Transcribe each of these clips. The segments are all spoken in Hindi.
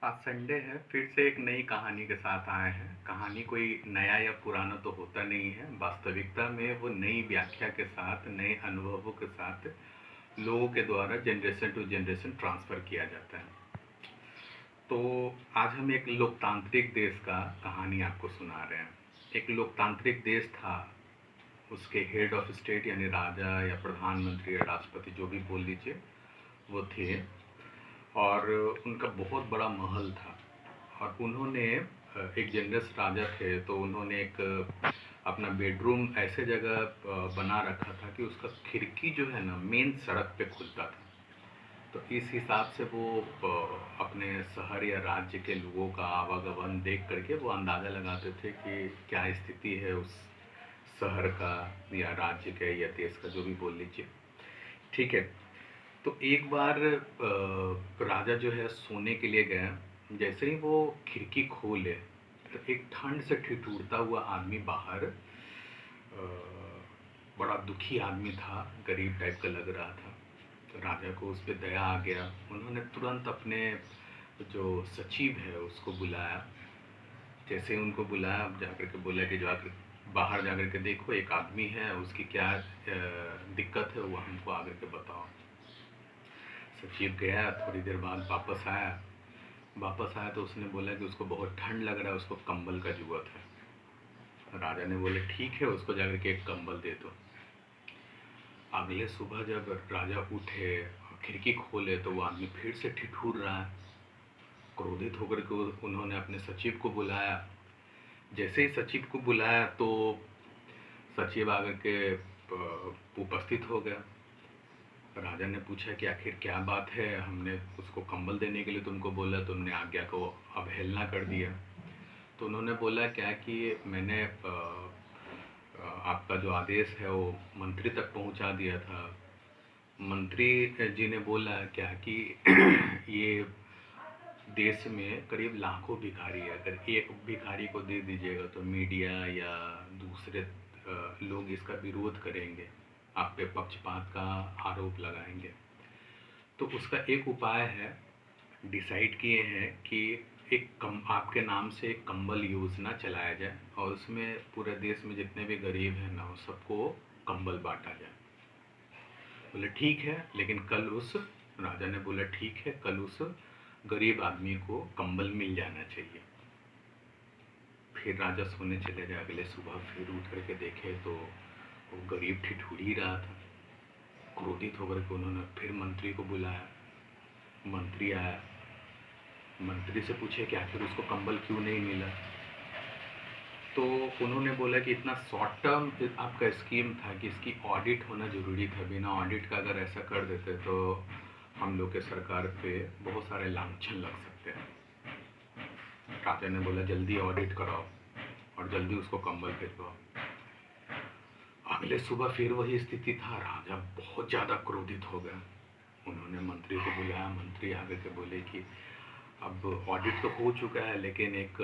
आज संडे है, फिर से एक नई कहानी के साथ आए हैं। कहानी कोई नया या पुराना तो होता नहीं है, वास्तविकता में वो नई व्याख्या के साथ, नए अनुभवों के साथ लोगों के द्वारा जनरेशन टू जनरेशन ट्रांसफ़र किया जाता है। तो आज हम एक लोकतांत्रिक देश का कहानी आपको सुना रहे हैं। एक लोकतांत्रिक देश था, उसके हेड ऑफ स्टेट यानी राजा या प्रधानमंत्री या राष्ट्रपति जो भी बोल लीजिए, वो थे। और उनका बहुत बड़ा महल था। और उन्होंने एक जनरस राजा थे, तो उन्होंने एक अपना बेडरूम ऐसे जगह बना रखा था कि उसका खिड़की जो है ना मेन सड़क पे खुलता था। तो इस हिसाब से वो अपने शहर या राज्य के लोगों का आवागमन देख करके वो अंदाज़ा लगाते थे कि क्या स्थिति है उस शहर का या राज्य के या देश का, जो भी बोल लीजिए। ठीक है। तो एक बार राजा जो है सोने के लिए गया। जैसे ही वो खिड़की खोले तो एक ठंड से ठिठुरता हुआ आदमी बाहर, बड़ा दुखी आदमी था, गरीब टाइप का लग रहा था। तो राजा को उस पर दया आ गया। उन्होंने तुरंत अपने जो सचिव है उसको बुलाया। जैसे ही उनको बुलाया, जाकर के बोला कि जाकर बाहर जाकर के देखो, एक आदमी है, उसकी क्या दिक्कत है वो हमको आकर के बताओ। सचिव गया, थोड़ी देर बाद वापस आया तो उसने बोला कि उसको बहुत ठंड लग रहा है, उसको कंबल का ज़रूरत है। राजा ने बोले ठीक है, उसको जाकर के एक कंबल दे दो। अगले सुबह जब राजा उठे और खिड़की खोले तो वो आदमी फिर से ठिठुर रहा है। क्रोधित होकर के उन्होंने अपने सचिव को बुलाया। जैसे ही सचिव को बुलाया तो सचिव आकर के उपस्थित हो गया। राजा ने पूछा कि आखिर क्या बात है, हमने उसको कंबल देने के लिए तुमको बोला, तुमने आज्ञा को अवहेलना कर दिया। तो उन्होंने बोला क्या कि मैंने आपका जो आदेश है वो मंत्री तक पहुंचा दिया था। मंत्री जी ने बोला क्या कि ये देश में करीब लाखों भिखारी है, अगर एक भिखारी को दे दीजिएगा तो मीडिया या दूसरे लोग इसका विरोध करेंगे, आप पे पक्षपात का आरोप लगाएंगे। तो उसका एक उपाय है, डिसाइड किए हैं कि आपके नाम से एक कंबल योजना चलाया जाए और उसमें पूरे देश में जितने भी गरीब हैं ना, सबको कंबल बांटा जाए। बोले ठीक है, लेकिन कल उस राजा ने बोला ठीक है, कल उस गरीब आदमी को कंबल मिल जाना चाहिए। फिर राजा सोने चले गए। अगले सुबह फिर उठ करके देखे तो वो गरीब ठिठुर ही रहा था। क्रोधित होकर के उन्होंने फिर मंत्री को बुलाया। मंत्री आया। मंत्री से पूछे कि आखिर उसको कंबल क्यों नहीं मिला। तो उन्होंने बोला कि इतना शॉर्ट टर्म आपका स्कीम था कि इसकी ऑडिट होना ज़रूरी था, बिना ऑडिट का अगर ऐसा कर देते तो हम लोग के सरकार पे बहुत सारे लांछन लग सकते हैं। राजा ने बोला जल्दी ऑडिट कराओ और जल्दी उसको कंबल भिजवाओ। अगले सुबह फिर वही स्थिति था। राजा बहुत ज़्यादा क्रोधित हो गया। उन्होंने मंत्री को बुलाया। मंत्री आगे के बोले कि अब ऑडिट तो हो चुका है, लेकिन एक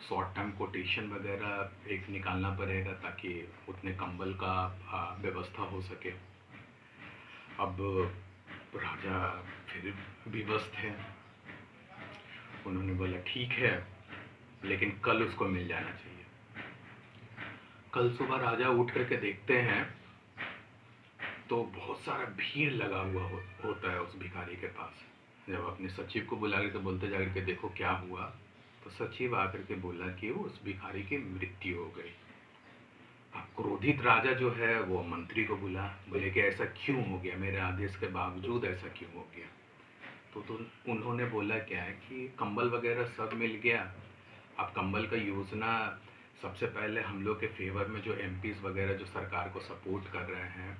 शॉर्ट टर्म कोटेशन वगैरह एक निकालना पड़ेगा ताकि उतने कंबल का व्यवस्था हो सके। अब राजा फिर विवश थे। उन्होंने बोला ठीक है, लेकिन कल उसको मिल जाना चाहिए। कल सुबह राजा उठ करके देखते हैं तो बहुत सारा भीड़ लगा हुआ होता है उस भिखारी के पास। जब अपने सचिव को बुला के बोलते जाकर के देखो क्या हुआ, तो सचिव आकर के बोला कि उस भिखारी की मृत्यु हो गई। अब क्रोधित राजा जो है वो मंत्री को बोले कि ऐसा क्यों हो गया, मेरे आदेश के बावजूद ऐसा क्यों हो गया। तो उन्होंने बोला क्या है कि कंबल वगैरह सब मिल गया। अब कंबल का योजना सबसे पहले हम लोग के फेवर में जो एमपीज वगैरह जो सरकार को सपोर्ट कर रहे हैं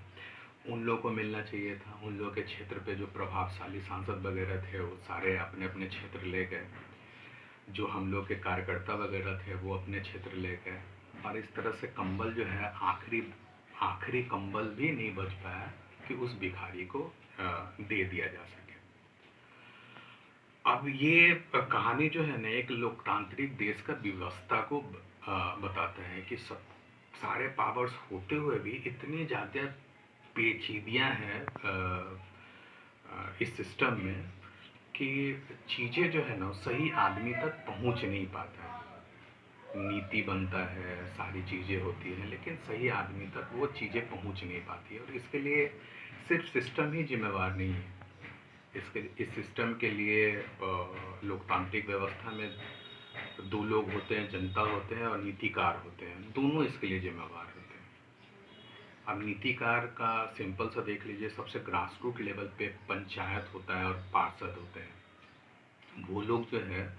उन लोगों को मिलना चाहिए था। उन लोगों के क्षेत्र पे जो प्रभावशाली सांसद वगैरह थे वो सारे अपने अपने क्षेत्र ले गए। जो हम लोग के कार्यकर्ता वगैरह थे वो अपने क्षेत्र ले गए। और इस तरह से कंबल जो है आखिरी आखिरी कंबल भी नहीं बच पाया कि उस भिखारी को दे दिया जा सके। अब ये कहानी जो है ना एक लोकतांत्रिक देश का व्यवस्था को बताता है कि सब सारे पावर्स होते हुए भी इतनी ज़्यादा पेचीदियाँ हैं इस सिस्टम में कि चीज़ें जो है ना सही आदमी तक पहुंच नहीं पाता है। नीति बनता है, सारी चीज़ें होती हैं, लेकिन सही आदमी तक वो चीज़ें पहुंच नहीं पाती है, और इसके लिए सिर्फ सिस्टम ही जिम्मेवार नहीं है। इस सिस्टम के लिए लोकतांत्रिक व्यवस्था में दो लोग होते हैं, जनता होते हैं और नीतिकार होते हैं, दोनों इसके लिए जिम्मेवार होते हैं। अब नीतिकार का सिंपल सा देख लीजिए, सबसे ग्रास रूट लेवल पे पंचायत होता है और पार्षद होते हैं। वो लोग जो है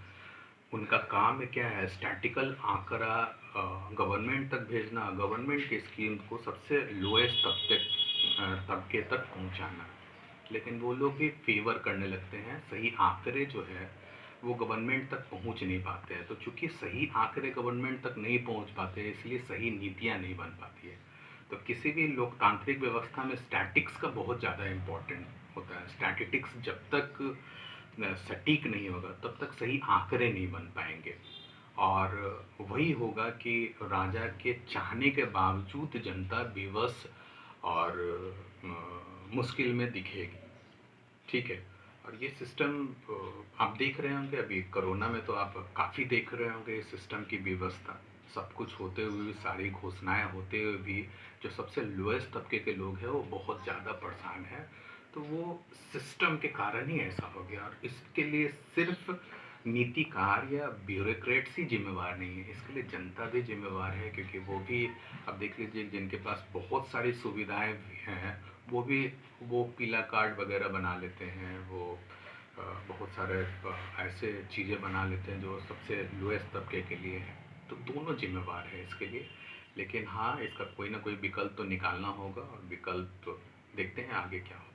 उनका काम क्या है, स्टैटिकल आंकड़ा गवर्नमेंट तक भेजना, गवर्नमेंट की स्कीम को सबसे लोएस्ट तबके तक पहुंचाना। लेकिन वो लोग भी फेवर करने लगते हैं, सही आंकड़े जो है वो गवर्नमेंट तक पहुंच नहीं पाते हैं। तो चूंकि सही आंकड़े गवर्नमेंट तक नहीं पहुंच पाते, इसलिए सही नीतियां नहीं बन पाती है। तो किसी भी लोकतांत्रिक व्यवस्था में स्टैटिक्स का बहुत ज़्यादा इम्पोर्टेंट होता है। स्टैटिस्टिक्स जब तक सटीक नहीं होगा तब तक सही आंकड़े नहीं बन पाएंगे, और वही होगा कि राजा के चाहने के बावजूद जनता बेबस और मुश्किल में दिखेगी। ठीक है। और ये सिस्टम आप देख रहे होंगे, अभी कोरोना में तो आप काफ़ी देख रहे होंगे इस सिस्टम की व्यवस्था। सब कुछ होते हुए भी, सारी घोषणाएं होते हुए भी, जो सबसे लोएस्ट तबके के लोग हैं वो बहुत ज़्यादा परेशान हैं। तो वो सिस्टम के कारण ही ऐसा हो गया, और इसके लिए सिर्फ नीतिकार या ब्यूरोक्रेट्स ही जिम्मेवार नहीं है, इसके लिए जनता भी जिम्मेवार है। क्योंकि वो भी, अब देख लीजिए, जिनके पास बहुत सारी सुविधाएं भी हैं, वो भी वो पीला कार्ड वगैरह बना लेते हैं, वो बहुत सारे ऐसे चीज़ें बना लेते हैं जो सबसे लोएस्ट तबके के लिए है। तो दोनों जिम्मेवार है इसके लिए। लेकिन हाँ, इसका कोई ना कोई विकल्प तो निकालना होगा, और विकल्प तो देखते हैं आगे क्या होगा।